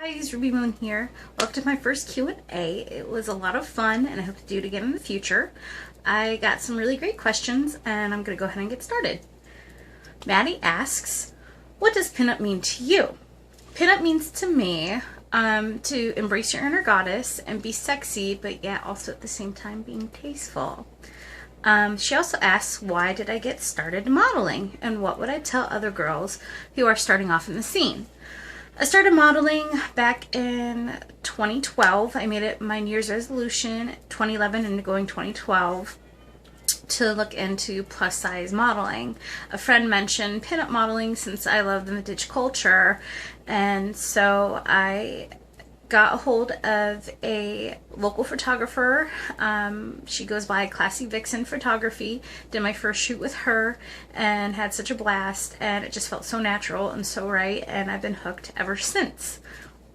Guys, RubyMoon here. Welcome to my first Q&A. It was a lot of fun and I hope to do it again in the future. I got some really great questions and I'm going to go ahead and get started. Maddie asks, what does pinup mean to you? Pinup means to me to embrace your inner goddess and be sexy, but yet also at the same time being tasteful. She also asks, why did I get started modeling and what would I tell other girls who are starting off in the scene? I started modeling back in 2012. I made it my New Year's resolution 2011 and going 2012 to look into plus size modeling. A friend mentioned pinup modeling since I love the vintage culture, and so I got a hold of a local photographer. She goes by Classy Vixen Photography. Did my first shoot with her and had such a blast, and it just felt so natural and so right, and I've been hooked ever since.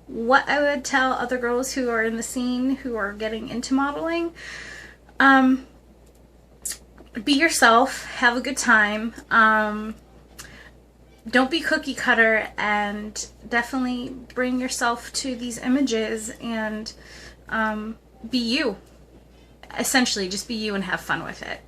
What I would tell other girls who are in the scene who are getting into modeling, be yourself, have a good time. Don't be cookie cutter, and definitely bring yourself to these images and be you. Essentially, just be you and have fun with it.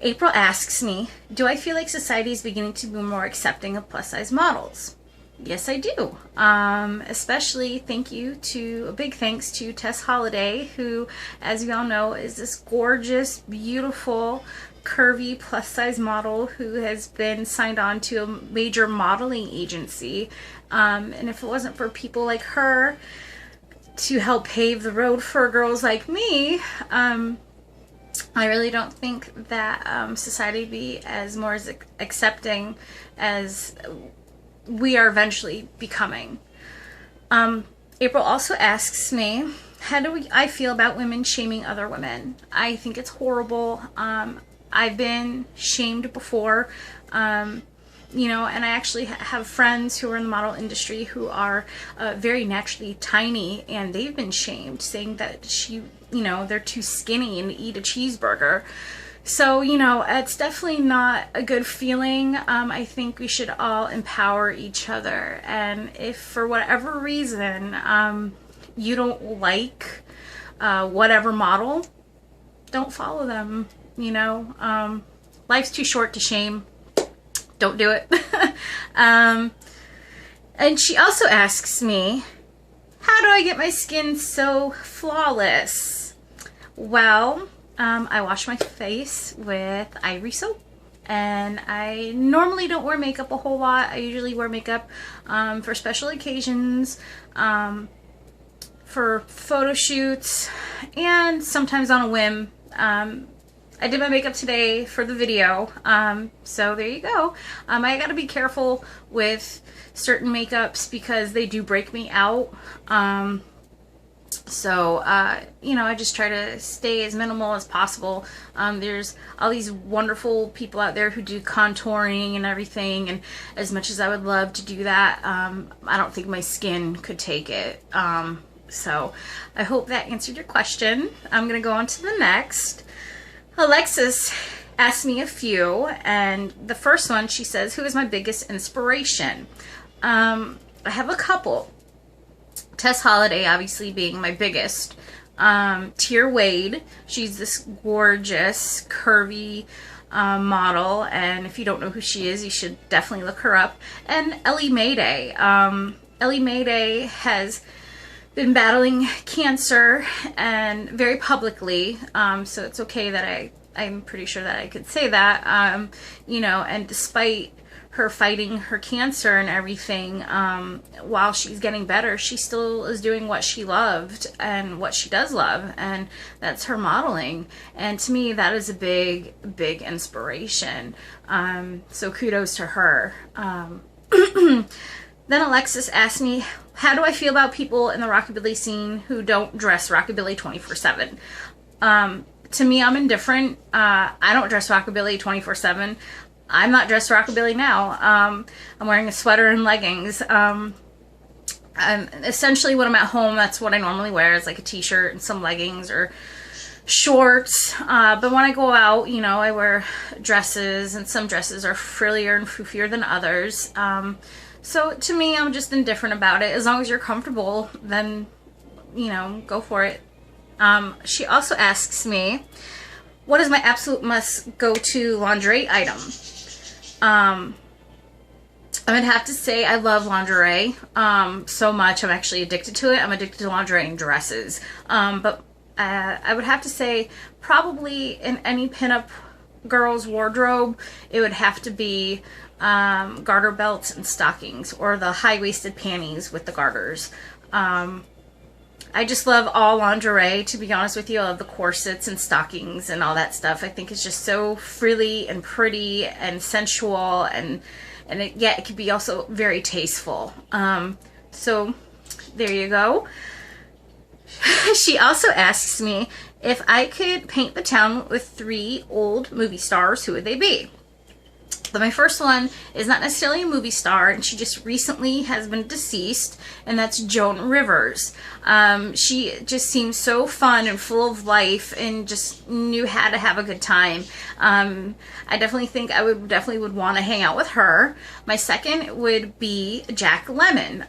April asks me, do I feel like society is beginning to be more accepting of plus size models? Yes, I do. Especially a big thanks to Tess Holliday, who, as you all know, is this gorgeous, beautiful, curvy plus size model who has been signed on to a major modeling agency. And if it wasn't for people like her to help pave the road for girls like me, I really don't think that society would be as accepting as we are eventually becoming. April also asks me, how do I feel about women shaming other women? I think it's horrible. I've been shamed before, and I actually have friends who are in the model industry who are very naturally tiny, and they've been shamed, saying that they're too skinny and eat a cheeseburger. So, it's definitely not a good feeling. I think we should all empower each other, and if for whatever reason you don't like whatever model, don't follow them. Life's too short to shame. Don't do it. And she also asks me, how do I get my skin so flawless? Well, I wash my face with Ivory soap, and I normally don't wear makeup a whole lot. I usually wear makeup for special occasions, for photo shoots, and sometimes on a whim. I did my makeup today for the video, so there you go. I gotta be careful with certain makeups because they do break me out. I just try to stay as minimal as possible. There's all these wonderful people out there who do contouring and everything, and as much as I would love to do that, I don't think my skin could take it. So I hope that answered your question. I'm gonna go on to the next. Alexis asked me a few, and the first one, she says, who is my biggest inspiration? I have a couple. Tess Holliday, obviously, being my biggest. Tier Wade, she's this gorgeous, curvy model, and if you don't know who she is, you should definitely look her up. And Ellie Mayday. Ellie Mayday has been battling cancer, and very publicly, so it's okay that I'm pretty sure that I could say that, and despite her fighting her cancer and everything, while she's getting better, she still is doing what she loved and what she does love, and that's her modeling. And to me, that is a big, big inspiration. So kudos to her. Then Alexis asked me, how do I feel about people in the rockabilly scene who don't dress rockabilly 24/7? To me, I'm indifferent. I don't dress rockabilly 24/7. I'm not dressed rockabilly now. I'm wearing a sweater and leggings. Essentially, when I'm at home, that's what I normally wear, is like a t-shirt and some leggings or shorts. But when I go out, I wear dresses, and some dresses are frillier and foofier than others. So to me, I'm just indifferent about it. As long as you're comfortable, then, you know, go for it. She also asks me, what is my absolute must go-to lingerie item? I would have to say I love lingerie so much. I'm actually addicted to it. I'm addicted to lingerie and dresses. But I would have to say probably in any pinup girl's wardrobe, it would have to be garter belts and stockings, or the high-waisted panties with the garters. I just love all lingerie, to be honest with you. I love the corsets and stockings and all that stuff. I think it's just so frilly and pretty and sensual, and it can be also very tasteful. So there you go. She also asks me if I could paint the town with 3 old movie stars, who would they be? So my first one is not necessarily a movie star, and she just recently has been deceased, and that's Joan Rivers. She just seems so fun and full of life and just knew how to have a good time. I definitely think I would want to hang out with her. My second would be Jack Lemmon.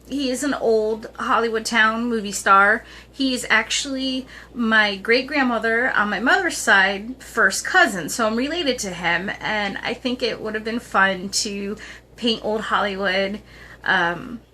He is an old Hollywood town movie star. He's actually my great-grandmother on my mother's side first cousin, so I'm related to him, and I think it would have been fun to paint old Hollywood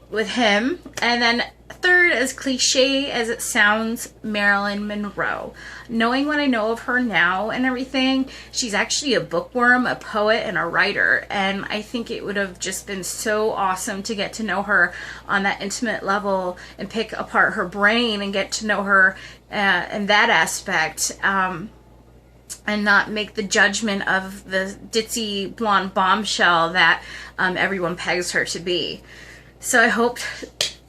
with him. And then third, as cliche as it sounds, Marilyn Monroe. Knowing what I know of her now and everything, she's actually a bookworm, a poet, and a writer, and I think it would have just been so awesome to get to know her on that intimate level and pick apart her brain and get to know her in that aspect, and not make the judgment of the ditzy blonde bombshell that everyone pegs her to be. So I hope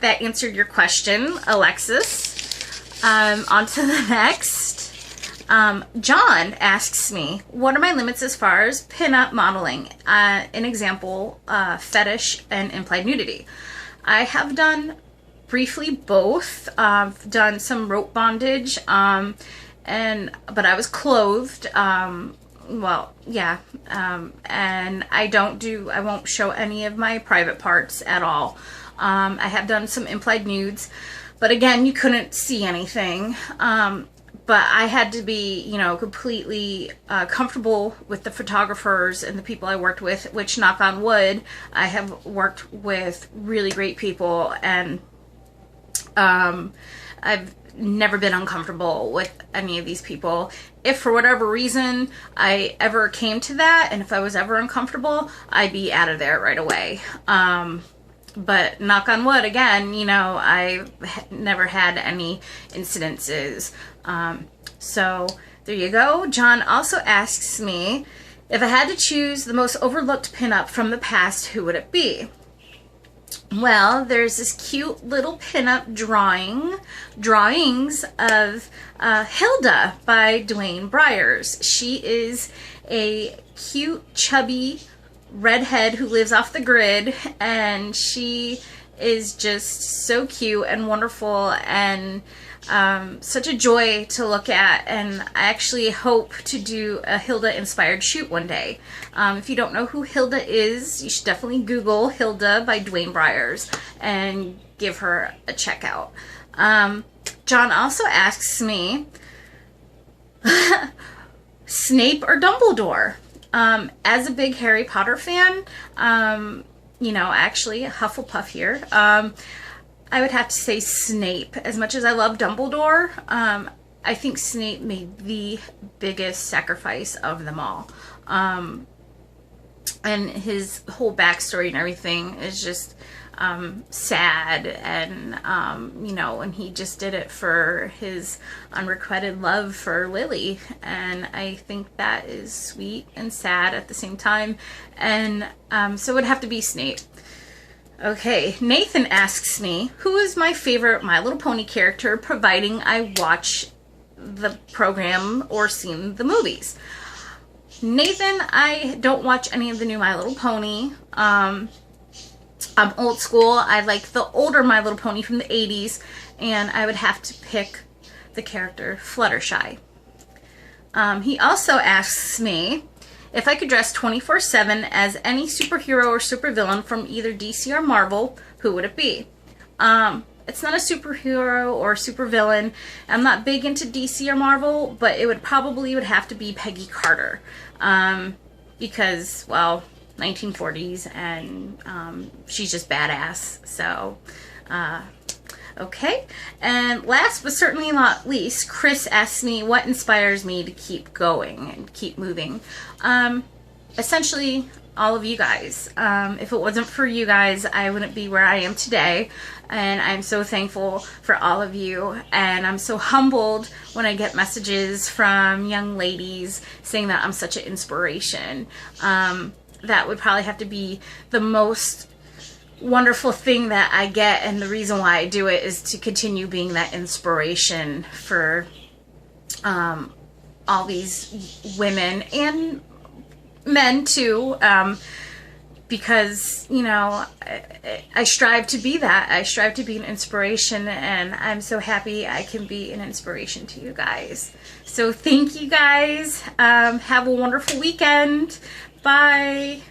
that answered your question, Alexis. On to the next. John asks me, what are my limits as far as pinup modeling? An example, fetish and implied nudity. I have done briefly both. I've done some rope bondage, but I was clothed. Well, yeah, and I won't show any of my private parts at all. I have done some implied nudes, but again, you couldn't see anything. But I had to be, you know, completely comfortable with the photographers and the people I worked with, which, knock on wood, I have worked with really great people, and I've never been uncomfortable with any of these people. If for whatever reason I ever came to that, and if I was ever uncomfortable, I'd be out of there right away. But knock on wood, again, you know, I've never had any incidences. So there you go. John also asks me, if I had to choose the most overlooked pinup from the past, who would it be? Well, there's this cute little pinup drawings of Hilda by Dwayne Briers. She is a cute, chubby redhead who lives off the grid, and she is just so cute and wonderful, and such a joy to look at. And I actually hope to do a Hilda inspired shoot one day. If you don't know who Hilda is, you should definitely Google Hilda by Dwayne Briers and give her a check out. John also asks me, Snape or Dumbledore? As a big Harry Potter fan, you know, actually Hufflepuff here, I would have to say Snape. As much as I love Dumbledore, I think Snape made the biggest sacrifice of them all. And his whole backstory and everything is just sad, and you know, and he just did it for his unrequited love for Lily, and I think that is sweet and sad at the same time, and so it would have to be Snape. Okay, Nathan asks me, who is my favorite My Little Pony character, providing I watch the program or seen the movies? Nathan, I don't watch any of the new My Little Pony. I'm old school. I like the older My Little Pony from the 80s, and I would have to pick the character Fluttershy. He also asks me if I could dress 24/7 as any superhero or supervillain from either DC or Marvel, who would it be? It's not a superhero or supervillain. I'm not big into DC or Marvel, but it would have to be Peggy Carter. Because, well, 1940s, and she's just badass. So, okay. And last but certainly not least, Chris asks me what inspires me to keep going and keep moving. Essentially, all of you guys. If it wasn't for you guys, I wouldn't be where I am today. And I'm so thankful for all of you. And I'm so humbled when I get messages from young ladies saying that I'm such an inspiration. That would probably have to be the most wonderful thing that I get. And the reason why I do it is to continue being that inspiration for all these women and men too, because, you know, I strive to be that. I strive to be an inspiration, and I'm so happy I can be an inspiration to you guys. So thank you guys. Have a wonderful weekend. Bye.